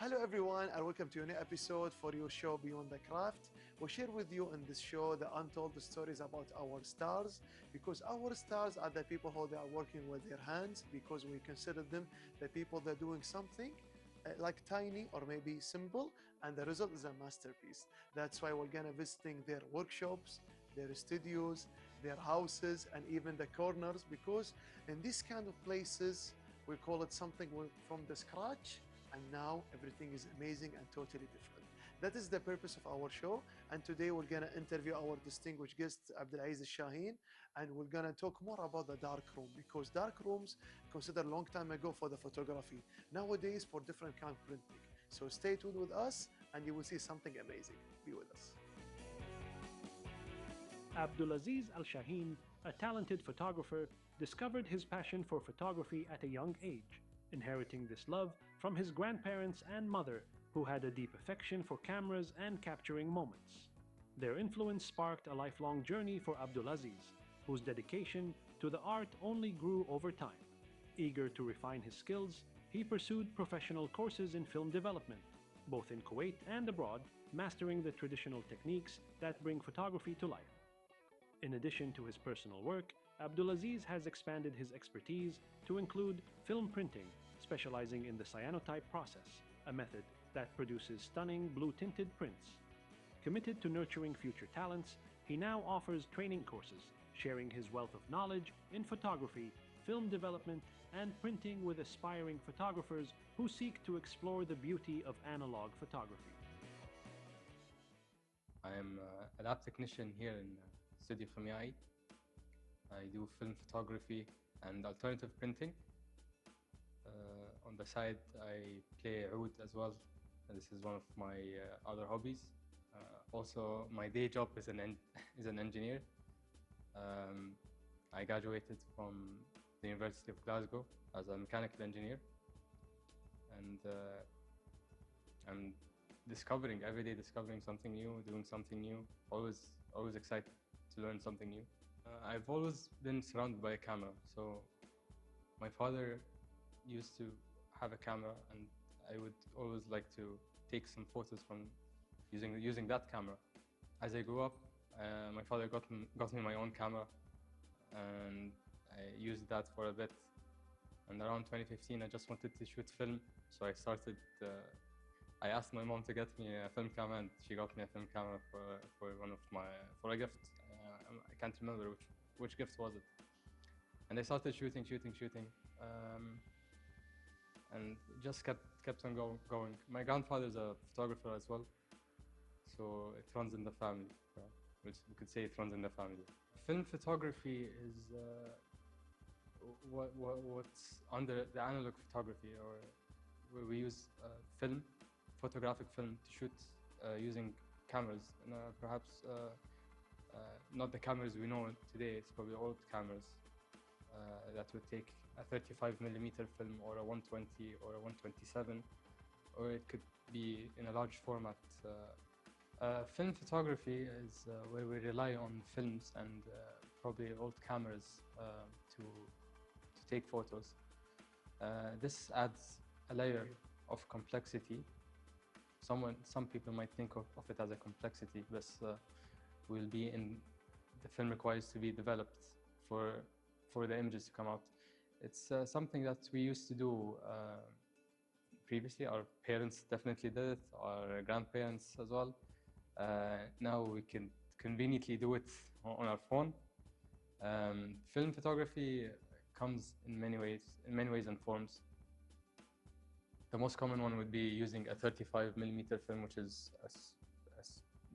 Hello everyone and welcome to a new episode for your show Beyond the Craft. We share with you in this show the untold stories about our stars, because our stars are the people who they are working with their hands, because we consider them the people that are doing something like tiny or maybe simple, and the result is a masterpiece. That's why we're gonna visiting their workshops, their studios, their houses, and even the corners, because in these kind of places we call it something from the scratch, and now everything is amazing and totally different. That is the purpose of our show, and today we're gonna interview our distinguished guest Abdulaziz Alshaheen, and we're gonna talk more about the dark room, because dark rooms considered a long time ago for the photography, nowadays for different kind of printing. So stay tuned with us and you will see something amazing. Be with us. Abdulaziz Alshaheen, a talented photographer, discovered his passion for photography at a young age, inheriting this love from his grandparents and mother, who had a deep affection for cameras and capturing moments. Their influence sparked a lifelong journey for Abdulaziz, whose dedication to the art only grew over time. Eager to refine his skills, he pursued professional courses in film development, both in Kuwait and abroad, mastering the traditional techniques that bring photography to life. In addition to his personal work, Abdulaziz has expanded his expertise to include film printing, specializing in the cyanotype process, a method that produces stunning blue-tinted prints. Committed to nurturing future talents, he now offers training courses, sharing his wealth of knowledge in photography, film development, and printing with aspiring photographers who seek to explore the beauty of analog photography. I am a lab technician here in Studio KTV. I do film photography and alternative printing. On the side, I play oud as well. This is one of my other hobbies. Also, my day job is an engineer. I graduated from the University of Glasgow as a mechanical engineer, and I'm every day discovering something new, doing something new. Always excited to learn something new. I've always been surrounded by a camera. So my father used to have a camera, and I would always like to take some photos from using that camera. As I grew up, my father got me my own camera, and I used that for a bit. And around 2015, I just wanted to shoot film, so I started. I asked my mom to get me a film camera, and she got me a film camera for a gift. I can't remember which gift was it. And I started shooting, and just kept on going. My grandfather's a photographer as well, so it runs in the family. Which you could say it runs in the family. Film photography is what's under the analog photography, or where we use photographic film to shoot using cameras, perhaps not the cameras we know today. It's probably old cameras that would take a 35mm film, or a 120 or a 127, or it could be in a large format. Film photography is where we rely on films and probably old cameras to take photos. This adds a layer of complexity. Some people might think of it as a complexity, but will be in the film requires to be developed for the images to come out. It's something that we used to do previously. Our parents definitely did it, our grandparents as well. Now we can conveniently do it on our phone. Film photography comes in many ways and forms. The most common one would be using a 35mm film, which is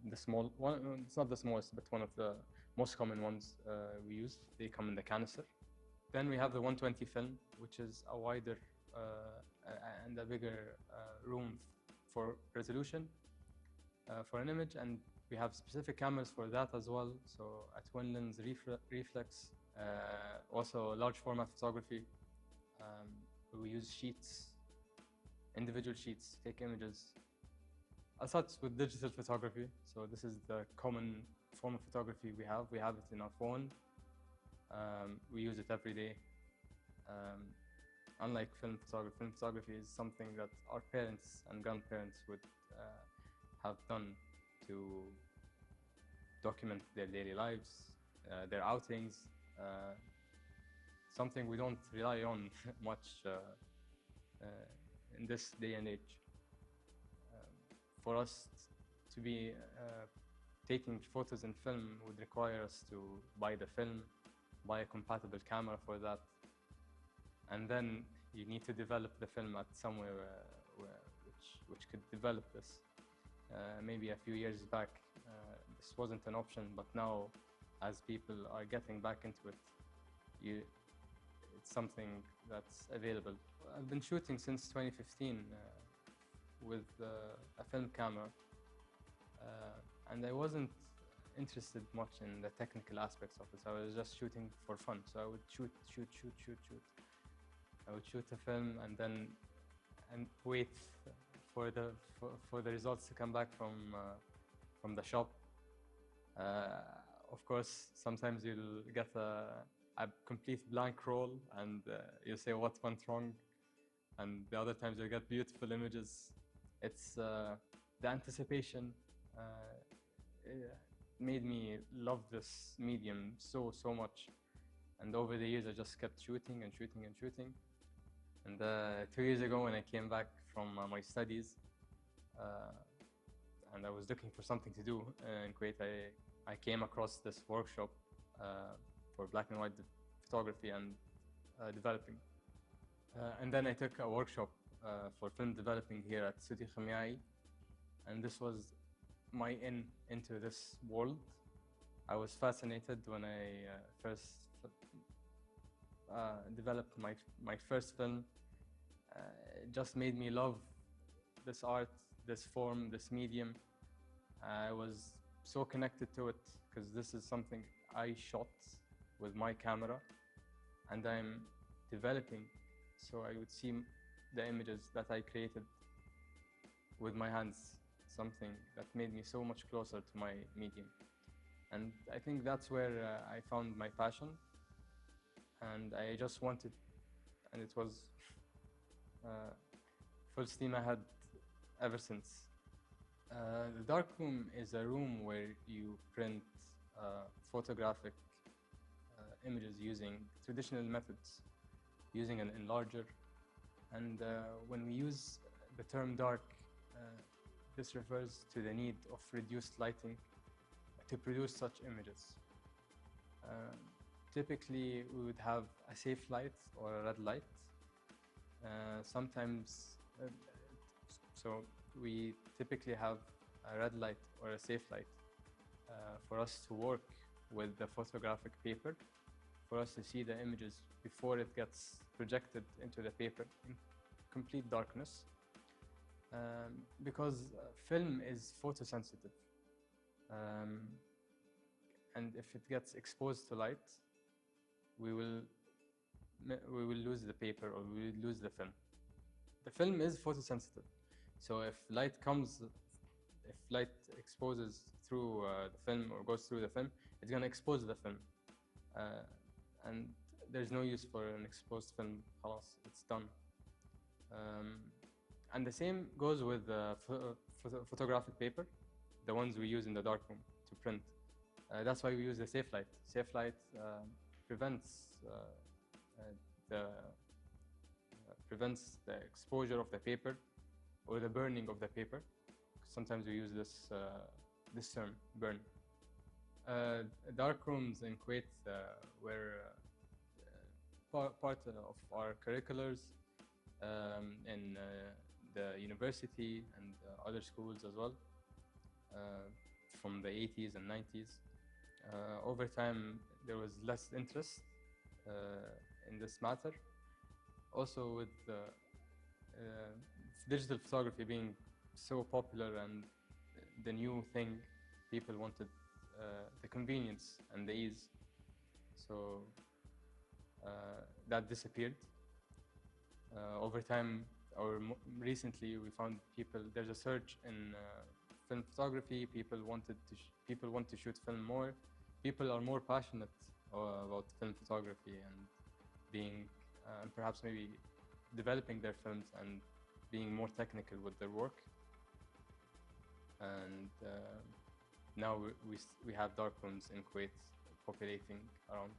the small one. It's not the smallest, but one of the most common ones we use. They come in the canister. Then we have the 120 film, which is a wider and a bigger room for resolution for an image, and we have specific cameras for that as well. So a twin lens reflex, also large format photography. We use individual sheets to take images. As such, with digital photography, so this is the common form of photography we have. We have it in our phone. We use it every day. unlike film photography is something that our parents and grandparents would have done to document their daily lives, their outings, something we don't rely on much in this day and age. For us to be taking photos in film would require us to buy the film, buy a compatible camera for that, and then you need to develop the film at somewhere which could develop this. Maybe a few years back, this wasn't an option, but now, as people are getting back into it, it's something that's available. I've been shooting since 2015 with a film camera, and I wasn't interested much in the technical aspects of it. I was just shooting for fun. So I would shoot. I would shoot a film and then wait for the results to come back from the shop. Of course, sometimes you'll get a complete blank roll and you say what went wrong, and the other times you'll get beautiful images. It's the anticipation made me love this medium so much, and over the years I just kept shooting. And 2 years ago, when I came back from my studies and I was looking for something to do in Kuwait, I came across this workshop for black and white photography and developing. And then I took a workshop for film developing here at City Khamiai, and this was my into this world. I was fascinated when I first developed my first film. It just made me love this art, this form, this medium. I was so connected to it because this is something I shot with my camera and I'm developing, so I would see the images that I created with my hands, something that made me so much closer to my medium. And I think that's where I found my passion, and I just wanted, and it was full steam ahead ever since. The darkroom is a room where you print photographic images using traditional methods, using an enlarger. And when we use the term dark, this refers to the need of reduced lighting to produce such images. Typically, we would have a safe light or a red light. Sometimes, so we typically have a red light or a safe light for us to work with the photographic paper, for us to see the images before it gets projected into the paper in complete darkness. Because film is photosensitive, and if it gets exposed to light, we will lose the paper or we will lose the film. The film is photosensitive, so if light exposes through the film or goes through the film, it's going to expose the film, and there's no use for an exposed film. Khalas, it's done. And the same goes with photographic paper, the ones we use in the darkroom to print. That's why we use the safe light. Safe light prevents the exposure of the paper or the burning of the paper. Sometimes we use this term, burn. Dark rooms in Kuwait were part of our curriculars in the university and other schools as well, from the 80s and 90s. Over time, there was less interest in this matter. Also, with digital photography being so popular and the new thing, people wanted the convenience and the ease. So that disappeared. Over time, or recently, we found there's a surge in film photography. People want to shoot film more. People are more passionate about film photography and being perhaps maybe developing their films and being more technical with their work. And now we have darkrooms in Kuwait populating around.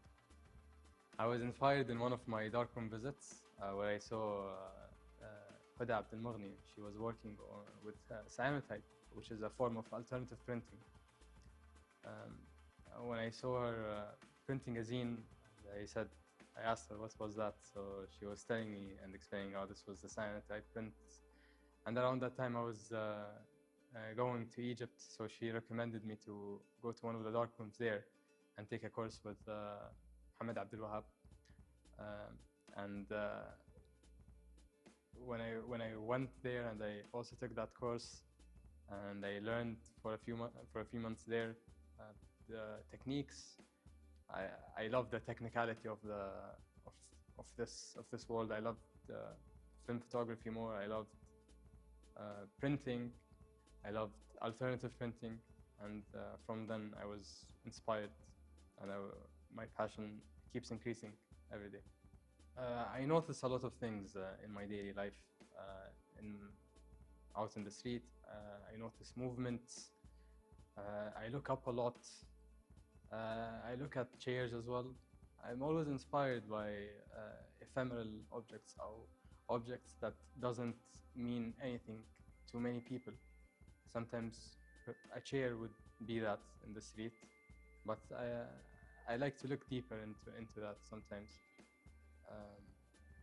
I was inspired in one of my darkroom visits where I saw Huda Abdulmughni. She was working with cyanotype, which is a form of alternative printing. When I saw her printing a zine, I asked her what was that. So she was telling me and explaining how this was the cyanotype print. And around that time I was going to Egypt, so she recommended me to go to one of the darkrooms there and take a course with Muhammad Abdul Wahab. When I went there and I also took that course, and I learned for a few months there the techniques. I love the technicality of this world. I loved film photography more. I loved printing. I loved alternative printing, and from then I was inspired, and my passion keeps increasing every day. I notice a lot of things in my daily life, out in the street. I notice movements. I look up a lot. I look at chairs as well. I'm always inspired by ephemeral objects or objects that doesn't mean anything to many people. Sometimes a chair would be that in the street, but I like to look deeper into that sometimes.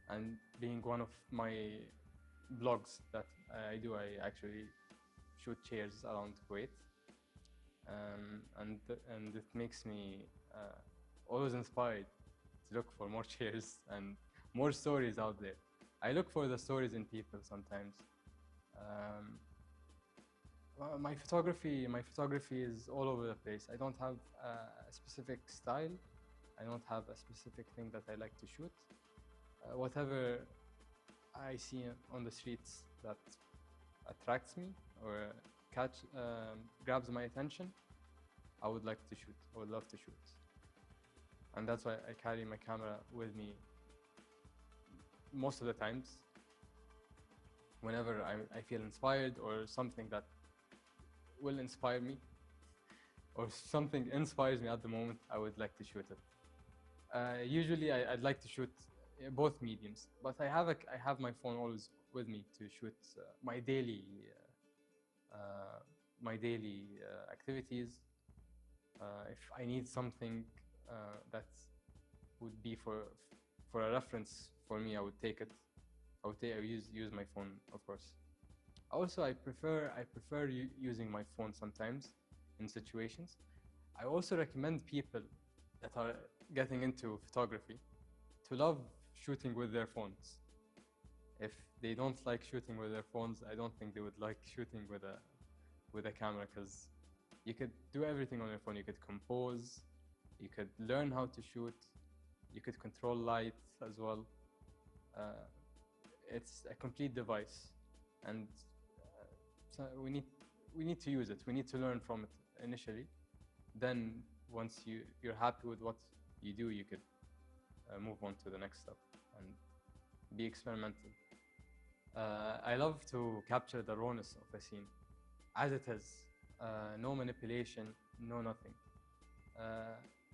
And being one of my blogs that I do, I actually shoot chairs around Kuwait, and it makes me always inspired to look for more chairs and more stories out there. I look for the stories in people sometimes. My photography is all over the place. I don't have a specific style. I don't have a specific thing that I like to shoot. Whatever I see on the streets that attracts me or grabs my attention, I would like to shoot. I would love to shoot. And that's why I carry my camera with me most of the times. Whenever I feel inspired, or something that will inspire me, or something inspires me at the moment, I would like to shoot it. Usually I'd like to shoot both mediums, but I have my phone always with me to shoot my daily activities. If I need something that would be for a reference for me, I would take it. I would use my phone, of course. Also, I prefer using my phone sometimes in situations. I also recommend people that are getting into photography to love shooting with their phones. If they don't like shooting with their phones, I don't think they would like shooting with a camera, because you could do everything on your phone. You could compose, you could learn how to shoot, you could control light as well. It's a complete device, and so we need to use it. We need to learn from it initially. Then once you're happy with what you do, you could move on to the next step and be experimental. I love to capture the rawness of a scene as it is. No manipulation, no nothing.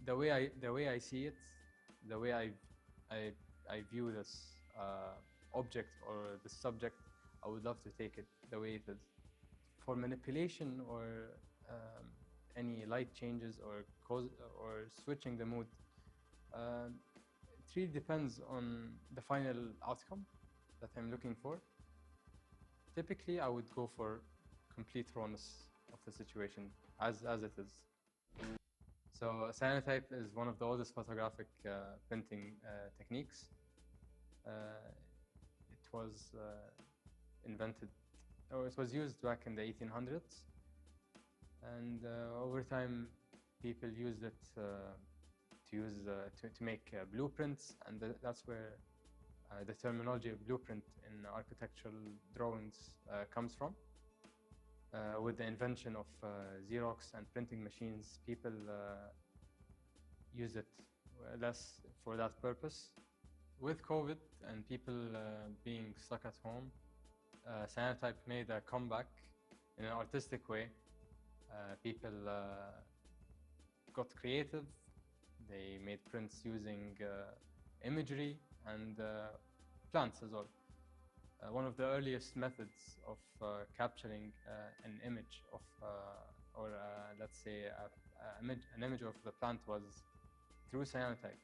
The way I see it, the way I view this object or the subject, I would love to take it the way it is. For manipulation or any light changes or switching the mood, it really depends on the final outcome that I'm looking for. Typically, I would go for complete rawness of the situation as it is. So cyanotype is one of the oldest photographic printing techniques. It was invented, or it was used back in the 1800s, and over time people used it to make blueprints, and that's where the terminology of blueprint in architectural drawings comes from. With the invention of Xerox and printing machines, people use it less for that purpose. With COVID and people being stuck at home, Cyanotype made a comeback in an artistic way. People got creative. They made prints using imagery and plants as well. One of the earliest methods of capturing an image of, let's say, an image of the plant was through cyanotype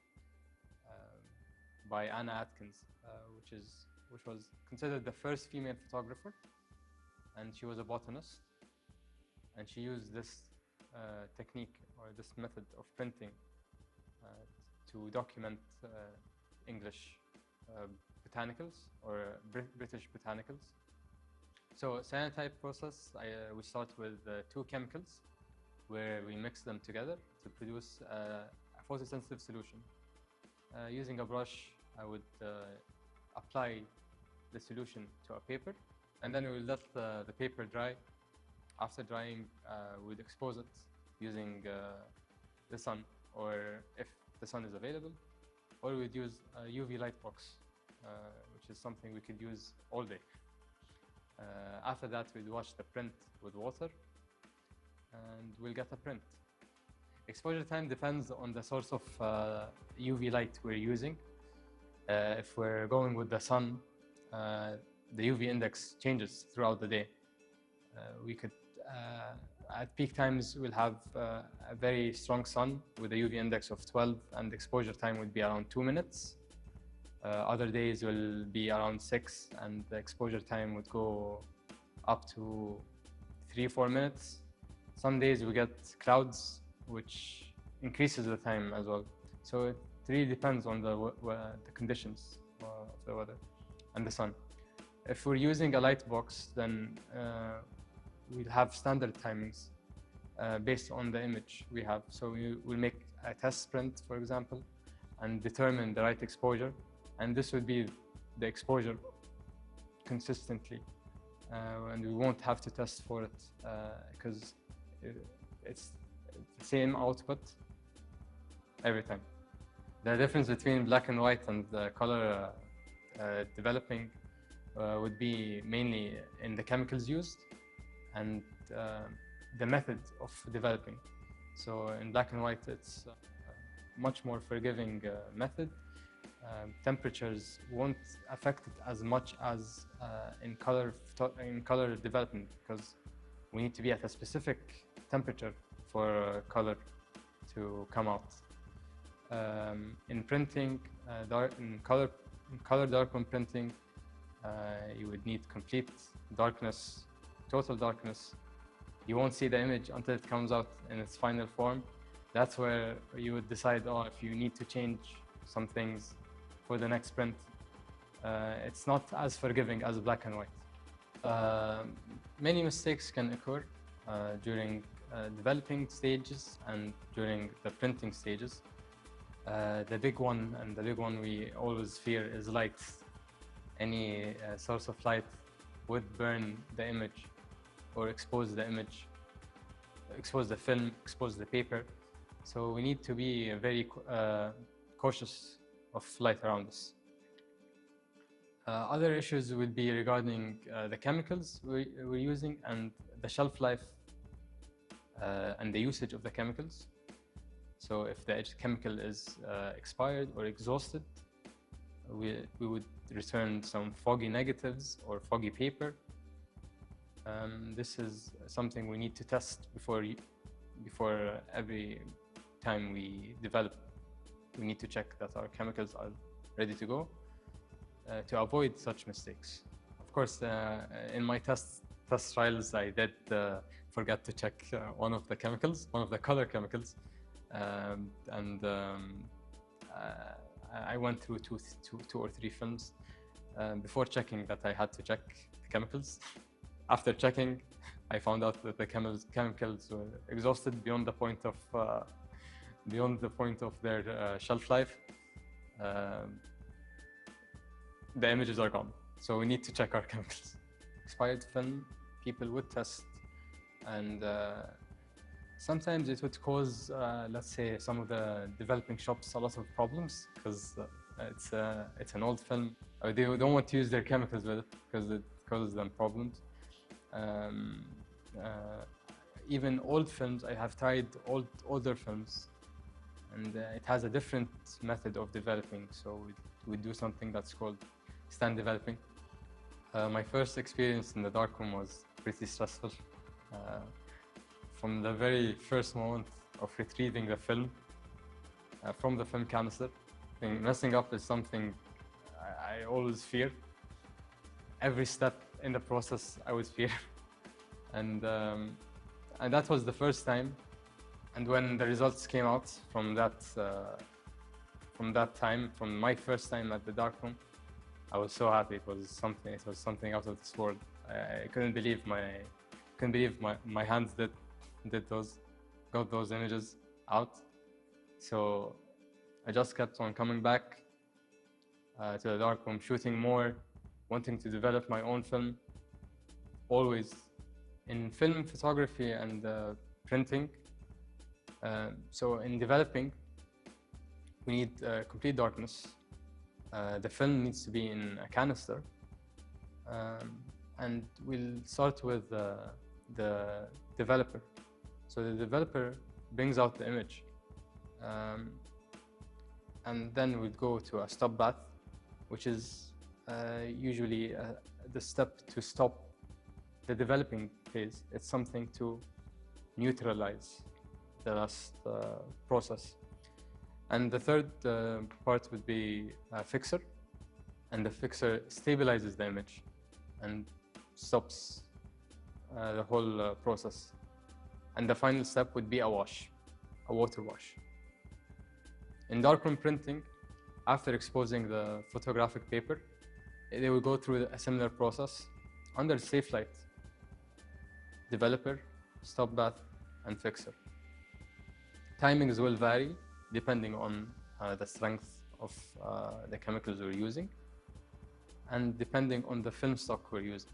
by Anna Atkins, which was considered the first female photographer, and she was a botanist, and she used this technique or this method of printing to document English botanicals or British botanicals. So cyanotype process, we start with two chemicals where we mix them together to produce a photosensitive solution. Using a brush, I would apply the solution to a paper, and then we will let the paper dry. After drying, we'd expose it using the sun, or if the sun is available, or we'd use a UV light box, which is something we could use all day. After that, we'd wash the print with water, and we'll get a print. Exposure time depends on the source of UV light we're using. If we're going with the sun, the UV index changes throughout the day. We could, at peak times, we'll have a very strong sun with a UV index of 12, and exposure time would be around 2 minutes. Other days will be around 6, and the exposure time would go up to 3-4 minutes. Some days we get clouds, which increases the time as well. So it really depends on the conditions of the weather and the sun. If we're using a light box, then we'll have standard timings based on the image we have. So we will make a test print, for example, and determine the right exposure. And this would be the exposure consistently. And we won't have to test for it because it's the same output every time. The difference between black and white and the color developing would be mainly in the chemicals used and the method of developing. So in black and white, it's a much more forgiving method. Temperatures won't affect it as much as in color development, because we need to be at a specific temperature for color to come out. In printing, in color darkroom printing, you would need complete darkness, total darkness. You won't see the image until it comes out in its final form. That's where you would decide, if you need to change some things for the next print. It's not as forgiving as black and white. Many mistakes can occur during developing stages and during the printing stages. The big one we always fear is light. Any source of light would burn the image or expose the image, expose the film, expose the paper. So we need to be very cautious of light around us. Other issues would be regarding the chemicals we're using and the shelf life and the usage of the chemicals. So if the chemical is expired or exhausted, we would return some foggy negatives or foggy paper. This is something we need to test before every time we develop. We need to check that our chemicals are ready to go to avoid such mistakes. Of course, in my test trials, I did forget to check one of the color chemicals, and I went through two or three films before checking that I had to check the chemicals. After checking, I found out that the chemicals were exhausted beyond the point of their shelf life. The images are gone, so we need to check our chemicals. Expired film, people would test, and sometimes it would cause, let's say, some of the developing shops a lot of problems, because It's an old film. They don't want to use their chemicals with it because it causes them problems. Even old films, I have tried older films, and it has a different method of developing. So we do something that's called stand developing. My first experience in the darkroom was pretty stressful. From the very first moment of retrieving the film from the film canister, I think messing up is something I always fear. Every step in the process, I would fear. And that was the first time. And when the results came out from that time, from my first time at the darkroom, I was so happy. It was something out of this world. I couldn't believe my hands got those images out. So I just kept on coming back to the darkroom, shooting more, wanting to develop my own film. Always in film photography and printing. So in developing, we need complete darkness. The film needs to be in a canister, and we'll start with the developer. So the developer brings out the image, and then we'd go to a stop bath, which is usually the step to stop the developing phase. It's something to neutralize the last process. And the third part would be a fixer, and the fixer stabilizes the image and stops the whole process. And the final step would be a wash, a water wash. In darkroom printing, after exposing the photographic paper, they will go through a similar process under safe light: developer, stop bath, and fixer. Timings will vary depending on the strength of the chemicals we're using and depending on the film stock we're using.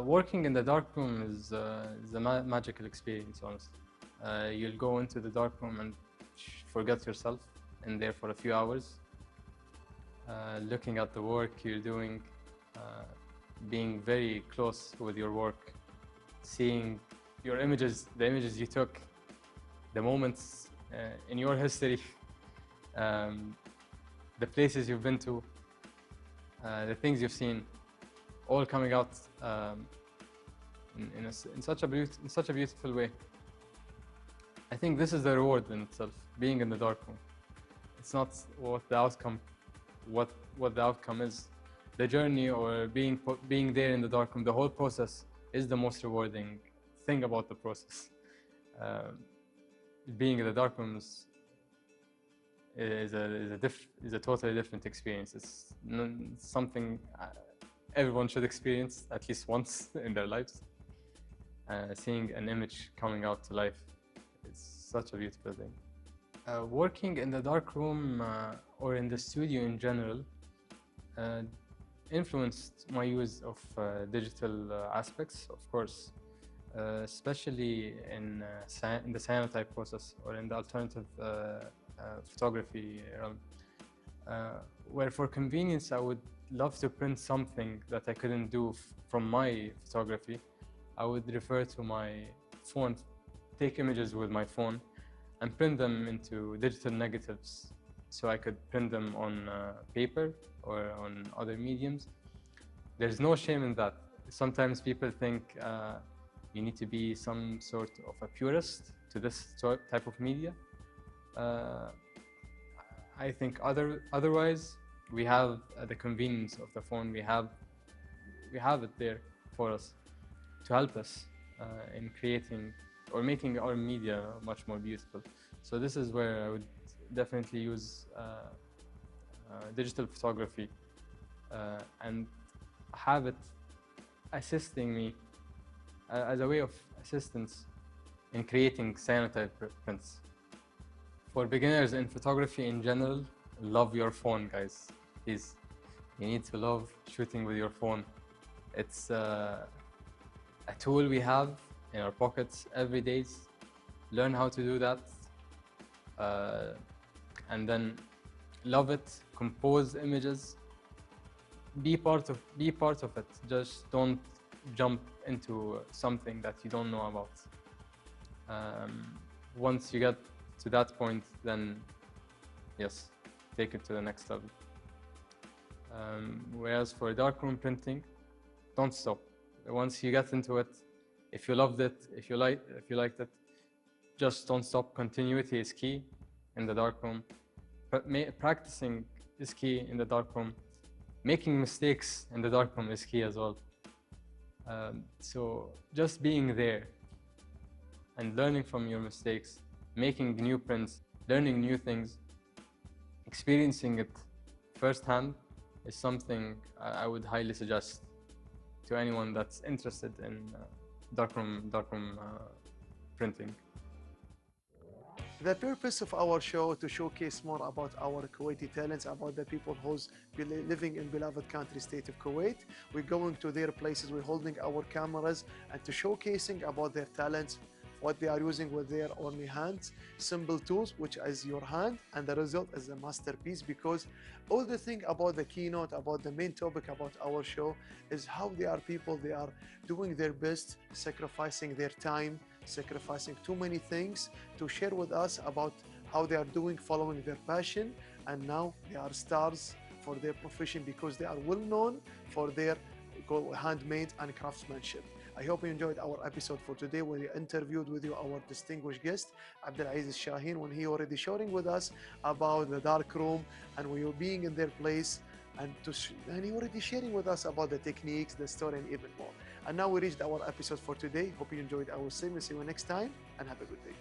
Working in the darkroom is a magical experience, honestly. You'll go into the darkroom and forget yourself in there for a few hours, looking at the work you're doing, being very close with your work, seeing your images, the images you took, the moments in your history, the places you've been to, the things you've seen, all coming out in such a beautiful way. I think this is the reward in itself, being in the darkroom. It's not what the outcome is. The journey or being there in the darkroom, the whole process is the most rewarding thing about the process. Being in the darkroom is a totally different experience. It's something everyone should experience at least once in their lives. Seeing an image coming out to life is such a beautiful thing. Working in the darkroom or in the studio in general influenced my use of digital aspects, of course. Especially in the cyanotype process or in the alternative photography realm, where for convenience I would love to print something that I couldn't do from my photography. I would refer to my phone, take images with my phone and print them into digital negatives so I could print them on paper or on other mediums. There's no shame in that. Sometimes people think you need to be some sort of a purist to this type of media. I think otherwise, we have the convenience of the phone. We have it there for us to help us in creating or making our media much more beautiful. So this is where I would definitely use digital photography and have it assisting me as a way of assistance in creating cyanotype prints. For beginners in photography in general, love your phone, guys. Please, you need to love shooting with your phone. It's a tool we have in our pockets every day. Learn how to do that, and then love it, compose images, be part of it. Just don't jump into something that you don't know about. Once you get to that point, then yes, take it to the next level. Whereas for darkroom printing, don't stop. Once you get into it, if you loved it, if you liked it, just don't stop. Continuity is key in the darkroom. Practicing is key in the darkroom. Making mistakes in the darkroom is key as well. So just being there and learning from your mistakes, making new prints, learning new things, experiencing it firsthand is something I would highly suggest to anyone that's interested in darkroom printing. The purpose of our show to showcase more about our Kuwaiti talents, about the people who's living in beloved country state of Kuwait. We're going to their places, we're holding our cameras and to showcasing about their talents, what they are using with their only hands, simple tools, which is your hand, and the result is a masterpiece, because all the thing about the keynote, about the main topic about our show is how they are people, they are doing their best, sacrificing their time, sacrificing too many things to share with us about how they are doing, following their passion, and now they are stars for their profession because they are well known for their handmade and craftsmanship. I hope you enjoyed our episode for today, where we interviewed with you our distinguished guest Abdulaziz Shaheen, when he already sharing with us about the dark room and we were being in their place, and he already sharing with us about the techniques, the story, and even more. And now we reached our episode for today. Hope you enjoyed our stream. We'll see you next time and have a good day.